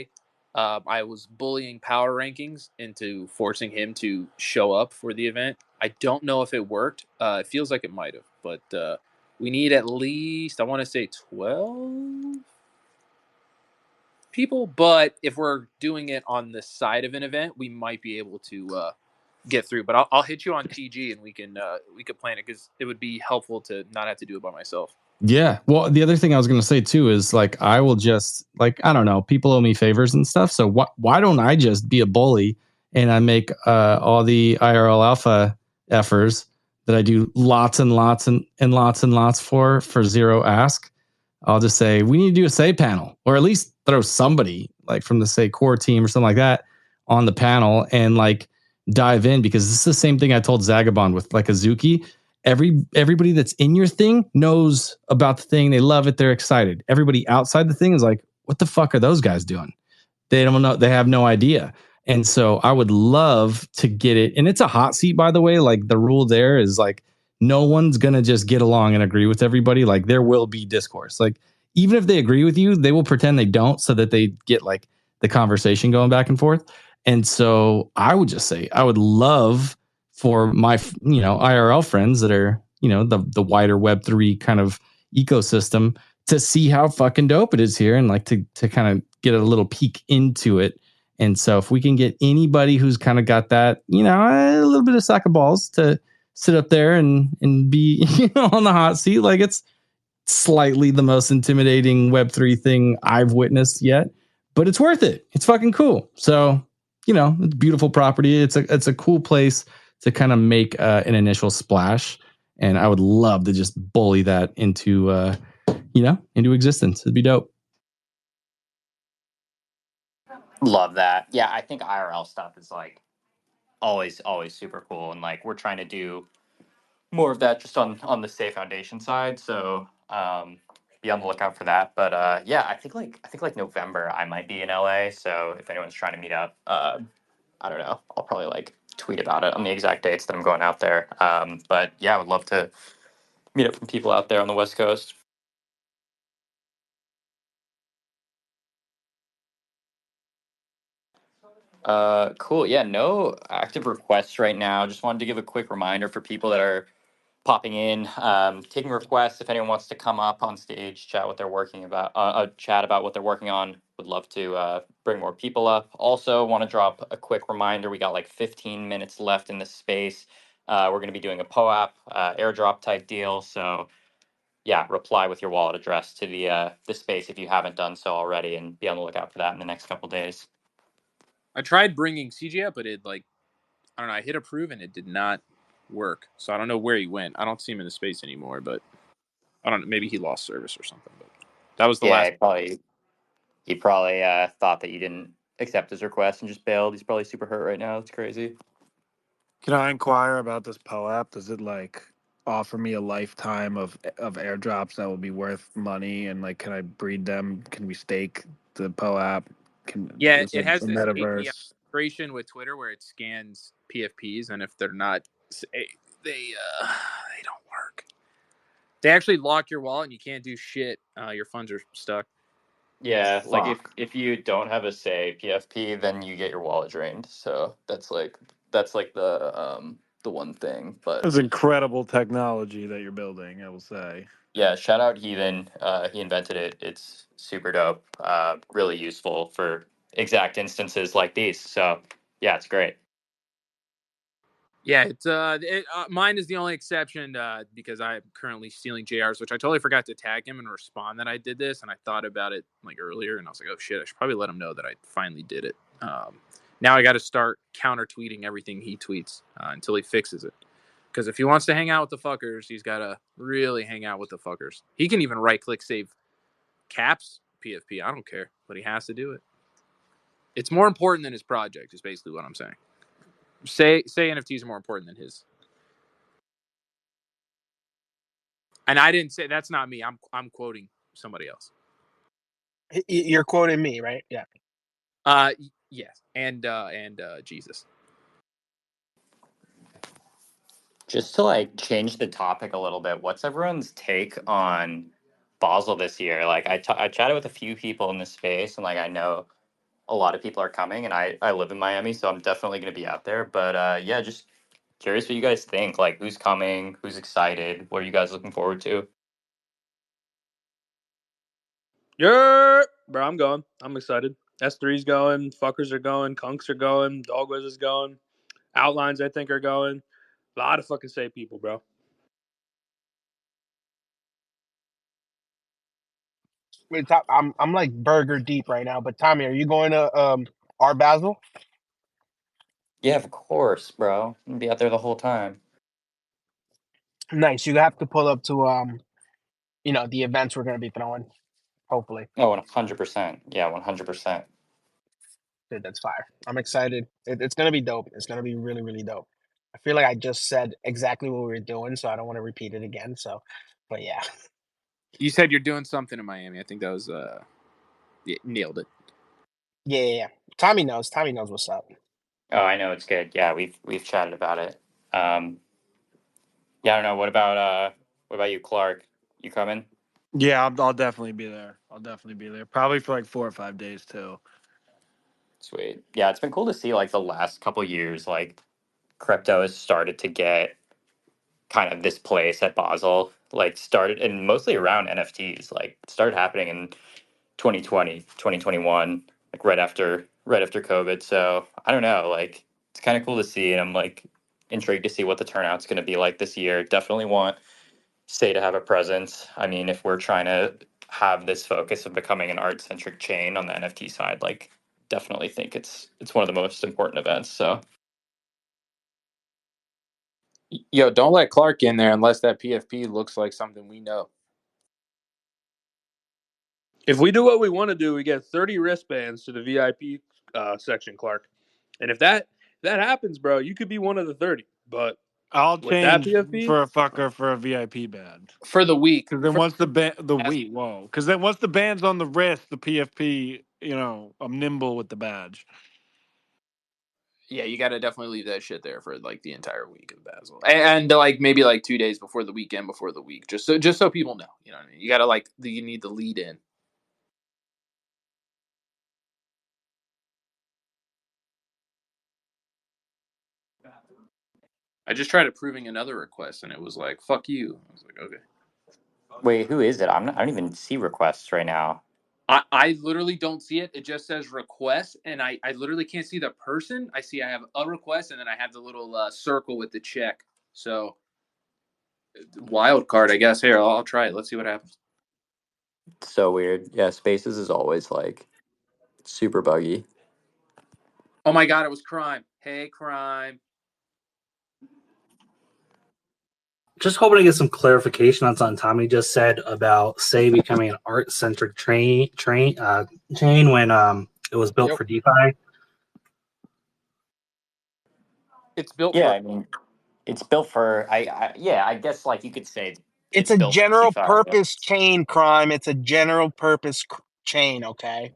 I was bullying Power Rankings into forcing him to show up for the event. I don't know if it worked. It feels like it might have, but we need at least, I want to say 12 people. But if we're doing it on the side of an event, we might be able to get through. But I'll hit you on TG and we can plan it because it would be helpful to not have to do it by myself. Yeah. Well, the other thing I was going to say too is like I will just like I don't know, people owe me favors and stuff. So why don't I just be a bully and I make all the IRL Alpha effers that I do lots and lots and lots and lots for zero ask. I'll just say we need to do a say panel, or at least throw somebody like from the say core team or something like that on the panel and like dive in, because this is the same thing I told Zagabond with like Azuki. Everybody that's in your thing knows about the thing. They love it. They're excited. Everybody outside the thing is like, what the fuck are those guys doing? They don't know. They have no idea. And so I would love to get it. And it's a hot seat, by the way. Like the rule there is like, no one's going to just get along and agree with everybody. Like there will be discourse. Like even if they agree with you, they will pretend they don't so that they get like the conversation going back and forth. And so I would just say, I would love for my, IRL friends that are, the wider Web3 kind of ecosystem to see how fucking dope it is here and like to kind of get a little peek into it. And so if we can get anybody who's kind of got that, a little bit of sack of balls to sit up there and be, on the hot seat, like it's slightly the most intimidating Web3 thing I've witnessed yet, but it's worth it. It's fucking cool. So, it's beautiful property. It's a cool place to kind of make an initial splash. And I would love to just bully that into, into existence. It'd be dope. Love that. Yeah, I think IRL stuff is like always super cool, and like we're trying to do more of that just on the Say Foundation side. So be on the lookout for that. But yeah, I think like November I might be in LA. So if anyone's trying to meet up, I don't know. I'll probably like tweet about it on the exact dates that I'm going out there. But yeah, I would love to meet up with people out there on the West Coast. Cool. Yeah, no active requests right now. Just wanted to give a quick reminder for people that are popping in, taking requests. If anyone wants to come up on stage, chat what they're working about, chat about what they're working on. Would love to bring more people up. Also, want to drop a quick reminder. We got like 15 minutes left in this space. We're going to be doing a POAP airdrop type deal. So yeah, reply with your wallet address to the space if you haven't done so already, and be on the lookout for that in the next couple days. I tried bringing CJ up, but it I don't know. I hit approve and it did not work. So I don't know where he went. I don't see him in the space anymore, but I don't know. Maybe he lost service or something. But that was the Yeah, last. he probably thought that you didn't accept his request and just bailed. He's probably super hurt right now. It's crazy. Can I inquire about this POAP? Does it like offer me a lifetime of airdrops that will be worth money? And like, can I breed them? Can we stake the POAP? Yeah, Is it it has a this API metaverse? integration with Twitter where it scans PFPs, and if they're not, they don't work. They actually lock your wallet, and you can't do shit. Your funds are stuck. Yeah, like if Fuck. if you don't have a say PFP, then you get your wallet drained. So that's like the one thing. But It's incredible technology that you're building, I will say. yeah, shout out Heathen. He invented it. It's super dope. Really useful for exact instances like these. So yeah, it's great. Yeah, mine is the only exception because I'm currently stealing JR's, which I totally forgot to tag him and respond that I did this, and I thought about it like earlier, and I was like, oh shit, I should probably let him know that I finally did it. Now I got to start counter tweeting everything he tweets until he fixes it, Because if he wants to hang out with the fuckers, he's got to really hang out with the fuckers. He can even right click save caps PFP. I don't care, but he has to do it. It's more important than his project, is basically what I'm saying. Say NFTs are more important than his. And I didn't say that's not me. I'm quoting somebody else. You're quoting me, right? Yeah. Yes, and Jesus. Just to like change the topic a little bit, what's everyone's take on Basel this year? Like I chatted with a few people in this space, and like I know a lot of people are coming, and I live in Miami, so I'm definitely going to be out there. But yeah, just curious what you guys think. Like who's coming, who's excited, what are you guys looking forward to? Yeah, bro, I'm going. I'm excited. S3's going. Fuckers are going. Kunks are going. Dogways is going. Outlines, I think, are going. A lot of fucking safe people, bro. Wait, I'm like burger deep right now. But Tommy, are you going to Art Basel? Yeah, of course, bro. I'm gonna be out there the whole time. Nice. You have to pull up to the events we're gonna be throwing. Hopefully, Oh, 100%. Yeah, 100%. dude, that's fire. I'm excited. It's gonna be dope. It's gonna be really really dope. I feel like I just said exactly what we were doing, so I don't want to repeat it again. So, but yeah, You said you're doing something in Miami. I think that was yeah, nailed it. yeah. Tommy knows. Tommy knows what's up. Oh, I know it's good. Yeah, we've chatted about it. Um, yeah, I don't know. What about you, Clark? You coming? Yeah, I'll definitely be there. I'll definitely be there. Probably for like 4 or 5 days too. Sweet. Yeah, it's been cool to see like the last couple years, like crypto has started to get kind of this place at Basel, like started and mostly around NFTs, like started happening in 2020, 2021, like right after COVID. So I don't know, like it's kind of cool to see, and I'm like intrigued to see what the turnout's going to be like this year. Definitely want Say to have a presence. I mean, if we're trying to have this focus of becoming an art centric chain on the NFT side, like definitely think it's one of the most important events. So Yo, don't let Clark in there unless that PFP looks like something we know. If we do what we want to do, we get 30 wristbands to the VIP section, Clark. And if that happens, bro, you could be one of the 30. But I'll with that change PFP, for a fucker for a VIP badge. For the week. Because then For once because then once the band's on the wrist, the PFP, I'm nimble with the badge. yeah, you got to definitely leave that shit there for like the entire week of Basel, and like maybe like 2 days before the weekend before the week, just so people know. You know what I mean? You got to you need the lead in. I just tried approving another request and it was like, fuck you. I was like, okay. wait, who is it? I don't even see requests right now. I literally don't see it. It just says request, and I literally can't see the person. I have a request, and then I have the little circle with the check. So, wild card, I guess. Here, I'll try it. Let's see what happens. It's so weird. Yeah, Spaces is always like super buggy. Oh my God, it was crime. Hey, crime. Just hoping to get some clarification on something Tommy just said about Say becoming an art centric chain when it was built Yep. for DeFi. It's built Yeah, for. I mean, it's built for. Yeah, I guess like you could say It's it's a built for general DeFi. Yeah. purpose chain crime. It's a general purpose chain. Okay,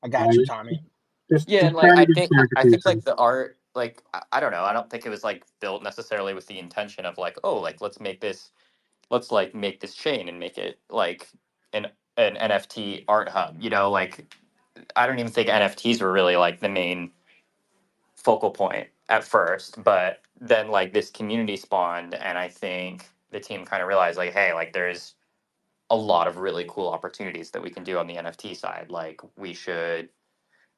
I got you, Tommy. Yeah, Just and like trying to get I think like clarification. the art, like I don't know, I don't think it was like built necessarily with the intention of like, oh, like let's like make this chain and make it like an NFT art hub. Like I don't even think NFTs were really like the main focal point at first, but then like this community spawned, and I think the team kind of realized like, hey, like there's a lot of really cool opportunities that we can do on the NFT side. Like we should,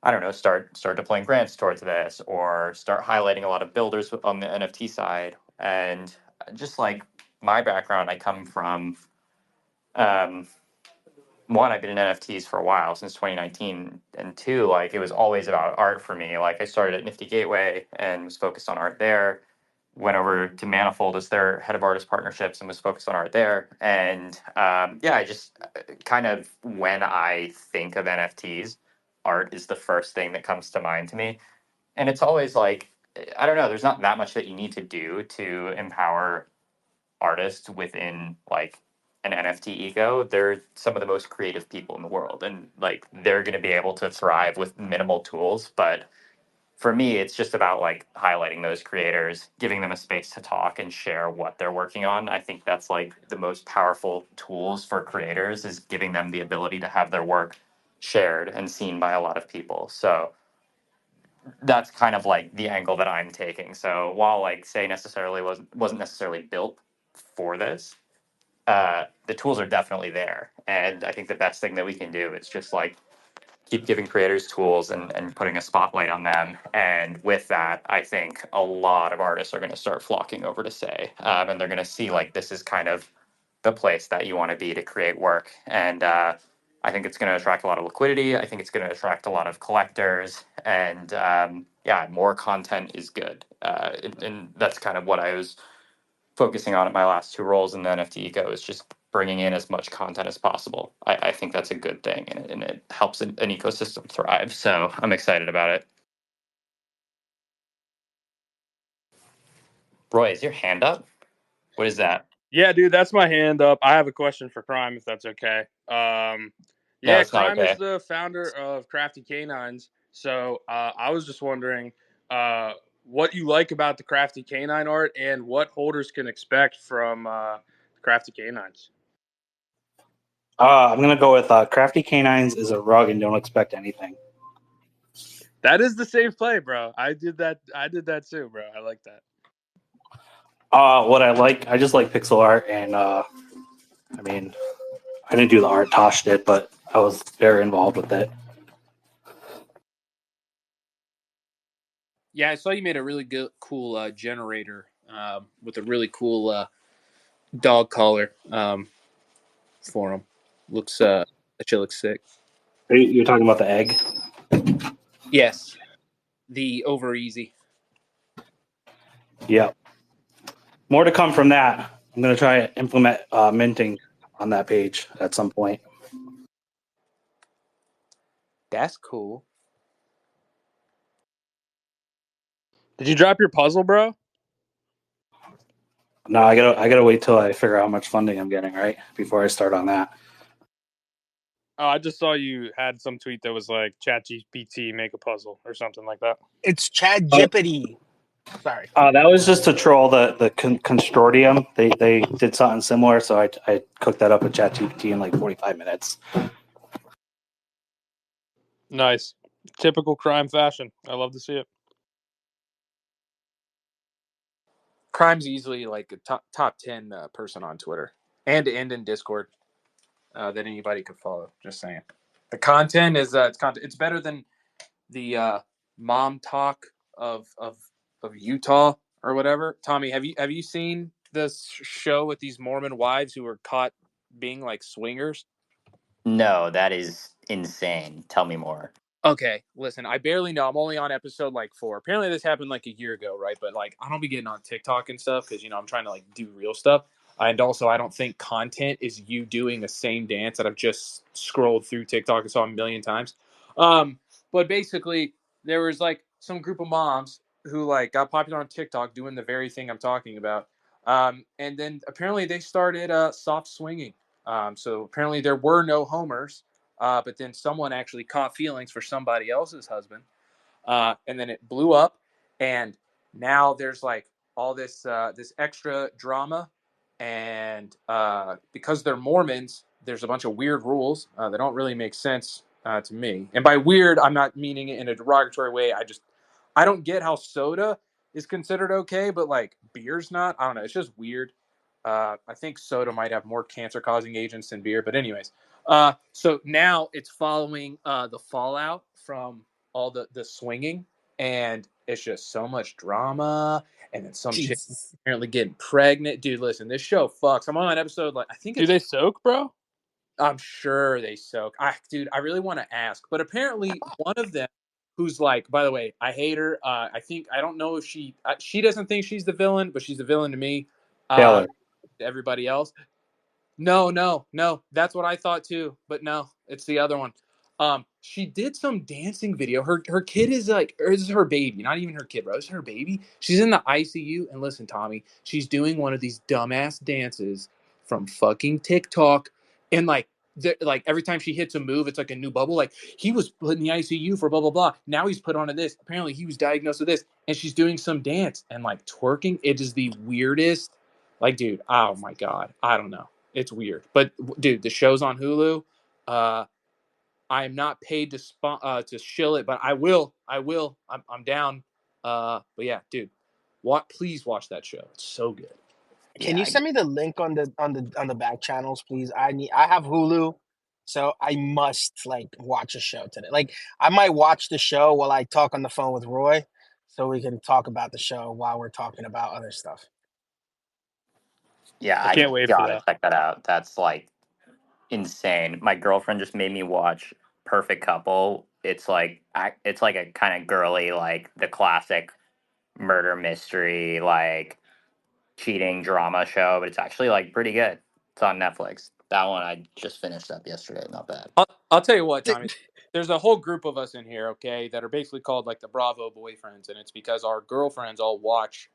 I don't know, start deploying grants towards this, or start highlighting a lot of builders on the NFT side. And just like my background, I come from um, one, I've been in NFTs for a while, since 2019, and two, like it was always about art for me. Like I started at Nifty Gateway and was focused on art there. went over to Manifold as their head of artist partnerships and was focused on art there. And yeah, I just kind of, when I think of NFTs, art is the first thing that comes to mind to me. And it's always like, I don't know, there's not that much that you need to do to empower artists within like an NFT eco. They're some of the most creative people in the world, and like they're going to be able to thrive with minimal tools. But for me, it's just about like highlighting those creators, giving them a space to talk and share what they're working on. I think that's like the most powerful tools for creators, is giving them the ability to have their work shared and seen by a lot of people. So that's kind of like the angle that I'm taking. So while like say necessarily wasn't necessarily built for this, the tools are definitely there. And I think the best thing that we can do is just like keep giving creators tools and putting a spotlight on them. And with that, I think a lot of artists are going to start flocking over to Say, and they're going to see like this is kind of the place that you want to be to create work. And I think it's going to attract a lot of liquidity. I think it's going to attract a lot of collectors. And yeah, more content is good. And that's kind of what I was focusing on at my last two roles in the NFT eco, is just bringing in as much content as possible. I think that's a good thing, and it helps an ecosystem thrive. So I'm excited about it. Roy, is your hand up? What is that? Yeah, dude, that's my hand up. I have a question for Crime, if that's okay. No, Yeah, it's not Crime is okay. the founder of Crafty Canines. So I was just wondering what you like about the Crafty Canine art and what holders can expect from Crafty Canines. I'm gonna go with Crafty Canines is a rug and don't expect anything. That is the safe play, bro. I did that. I did that too, bro. I like that. What I just like pixel art, and I mean, I didn't do the art. Tosh did, but I was very involved with it. Yeah, I saw you made a really good, cool generator with a really cool dog collar for him. Looks that shit looks sick. You're talking about the egg? Yes, the over easy. Yep. More to come from that. I'm gonna try to implement minting on that page at some point. That's cool. Did you drop your puzzle, bro? No, I gotta wait till I figure out how much funding I'm getting, right, before I start on that. Oh, I just saw you had some tweet that was like ChatGPT make a puzzle or something like that. It's Chad Uh, Jippity. Sorry. that was just to troll the consortium. They did something similar, so I cooked that up with ChatGPT in like 45 minutes. Nice. Typical Crime fashion. I love to see it. Crime's easily like a top 10 person on Twitter and in Discord that anybody could follow. Just saying, the content is it's content. It's better than the mom talk of Utah or whatever. Tommy, have you seen this show with these Mormon wives who were caught being like swingers? No, that is insane. Tell me more. Okay, listen, I barely know. I'm only on episode like 4. Apparently, this happened like a year ago, right? But like, I don't be getting on TikTok and stuff because I'm trying to like do real stuff. And also, I don't think content is you doing the same dance that I've just scrolled through TikTok and saw a million times. Um, but basically, there was like some group of moms who like got popular on TikTok doing the very thing I'm talking about. And then apparently they started soft swinging. So apparently there were no homers, but then someone actually caught feelings for somebody else's husband, and then it blew up, and now there's like all this extra drama, and because they're Mormons, there's a bunch of weird rules that don't really make sense to me. And by weird, I'm not meaning it in a derogatory way. I don't get how soda is considered okay, but like beer's not. I don't know. It's just weird. I think soda might have more cancer-causing agents than beer, but anyways. So now it's following the fallout from all the swinging, and it's just so much drama, and then some chick Jesus. apparently getting pregnant. Dude, listen, this show fucks. I'm on episode like I think Do it's. they soak, bro? I'm sure they soak. Dude, I really want to ask, but apparently one of them who's like, by the way, I hate her. I don't know if she doesn't think she's the villain, but she's the villain to me. Taylor. To everybody else. No. That's what I thought too, but no, it's the other one. She did some dancing video. Her kid is like, or this is her baby, not even her kid, bro. It's her baby. She's in the ICU, and listen, Tommy, she's doing one of these dumbass dances from fucking TikTok, and like every time she hits a move, it's like a new bubble. Like he was put in the ICU for blah blah blah. Now he's put onto this. Apparently, he was diagnosed with this, and she's doing some dance and like twerking. It is the weirdest. Like, dude, oh my god, I don't know. It's weird, but dude, the show's on Hulu. I am not paid to shill it, but I will. I'm down. But yeah, dude, please watch that show. It's so good. Can Yeah, you send me the link on the back channels, please? I have Hulu, so I must like watch a show today. Like I might watch the show while I talk on the phone with Roy, so we can talk about the show while we're talking about other stuff. yeah, I I can't wait for gotta that. check that out. That's like insane. My girlfriend just made me watch Perfect Couple. It's like a kind of girly, like the classic murder mystery, like cheating drama show, but it's actually like pretty good. It's on Netflix. That one I just finished up yesterday. Not bad. I'll tell you what, Tommy. There's a whole group of us in here, okay, that are basically called like the Bravo boyfriends, and it's because our girlfriends all watch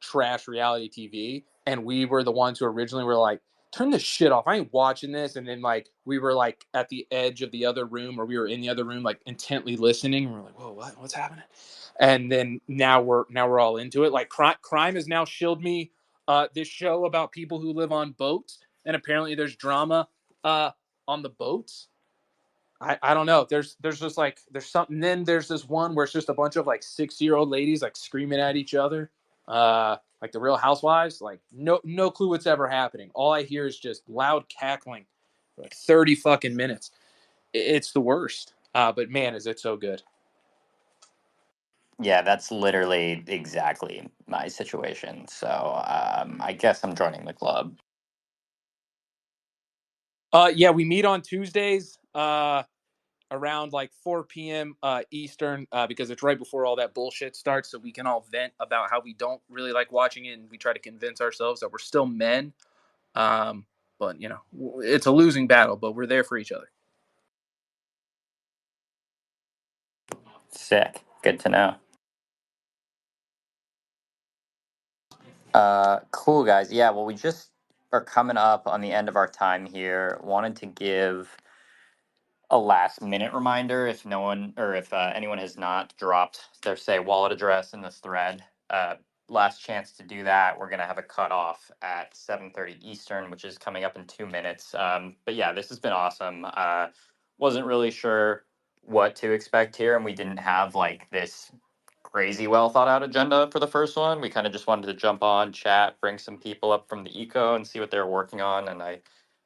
trash reality TV, and we were the ones who originally were like, turn this shit off. I ain't watching this. And then like we were like at the edge of the other room, or we were in the other room like intently listening. And we're like, whoa, what's happening? And then now we're all into it. Like crime has now shilled me this show about people who live on boats, and apparently there's drama on the boats. I don't know. There's just like there's something. Then there's this one where it's just a bunch of like 60-year-old ladies like screaming at each other, like the Real Housewives. Like no clue what's ever happening. All I hear is just loud cackling, for like 30 fucking minutes. It's the worst. But man, is it so good. Yeah, that's literally exactly my situation. So I guess I'm joining the club. Yeah, we meet on Tuesdays. Around like 4 p.m. Eastern, because it's right before all that bullshit starts, so we can all vent about how we don't really like watching it, and we try to convince ourselves that we're still men. But you know, it's a losing battle, but we're there for each other. Sick. Good to know. Cool guys. Yeah, well, we just are coming up on the end of our time here. Wanted to give a last minute reminder if no one or if anyone has not dropped their say wallet address in this thread. Last chance to do that. We're gonna have a cutoff at 7:30 Eastern, which is coming up in 2 minutes. But yeah, this has been awesome. Wasn't really sure what to expect here, and we didn't have like this crazy well thought out agenda for the first one. We kind of just wanted to jump on, chat, bring some people up from the eco, and see what they're working on. And I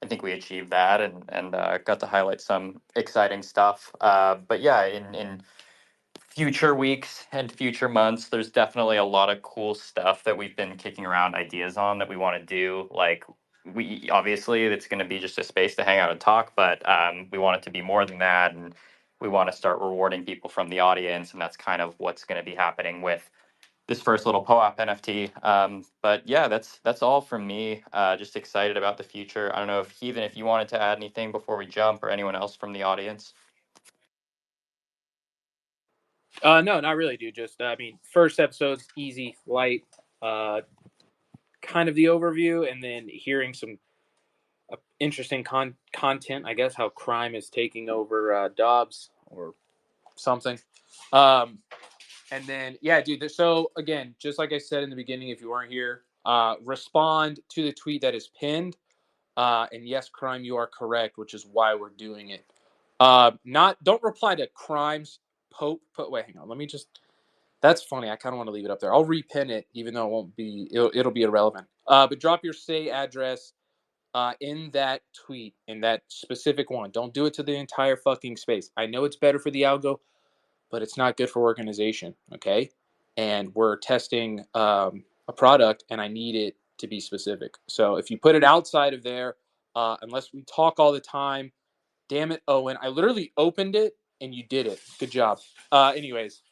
think we achieved that, and got to highlight some exciting stuff. But yeah, in future weeks and future months, there's definitely a lot of cool stuff that we've been kicking around ideas on that we want to do. Like we obviously it's going to be just a space to hang out and talk, but we want it to be more than that, and we want to start rewarding people from the audience, and that's kind of what's going to be happening with this first little POAP NFT. But yeah, that's all from me. Just excited about the future. I don't know if Heathen, if you wanted to add anything before we jump, or anyone else from the audience. No, not really, dude. Just I mean, first episode's easy, light, uh, kind of the overview, and then hearing some interesting content. I guess how crime is taking over Dobbs or something. Um, And then, yeah, dude. So again, just like I said in the beginning, if you weren't here, respond to the tweet that is pinned. And yes, crime, you are correct, which is why we're doing it. Not don't reply to crimes. Wait, hang on. Let me just. That's funny. I kind of want to leave it up there. I'll repin it, even though it won't be. It'll be irrelevant. But drop your say address in that tweet, in that specific one. Don't do it to the entire fucking space. I know it's better for the algo, but it's not good for organization. Okay. And we're testing a product, and I need it to be specific. So if you put it outside of there, unless we talk all the time, damn it, Owen, I literally opened it and you did it. Good job. Anyways,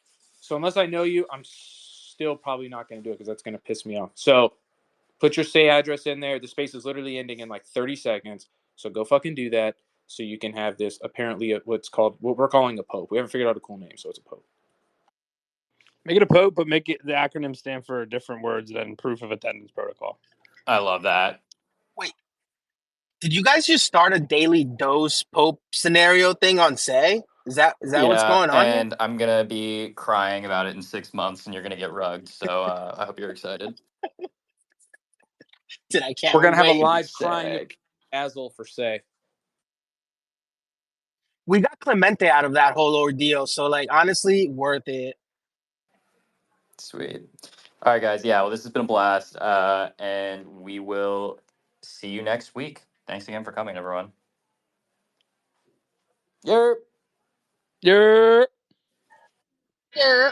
so unless I know you, I'm still probably not going to do it because that's going to piss me off. So put your stay address in there. The space is literally ending in like 30 seconds. So go fucking do that so you can have this apparently what we're calling a pope. We haven't figured out a cool name, so it's a pope. Make it a pope, but make it the acronym stand for different words than proof of attendance protocol. I love that. Wait, did you guys just start a daily dose Pope scenario thing on Say? Is that what's Yeah, going on here? and I'm gonna be crying about it in 6 months, and you're gonna get rugged. So I hope you're excited. Dude, I We're can't going to have a wait. live crying Sick. Basil for say. We got Clemente out of that whole ordeal, so like honestly, worth it. Sweet. All right, guys. Yeah, well, this has been a blast, and we will see you next week. Thanks again for coming, everyone. Yerp. Yeah. Yeah.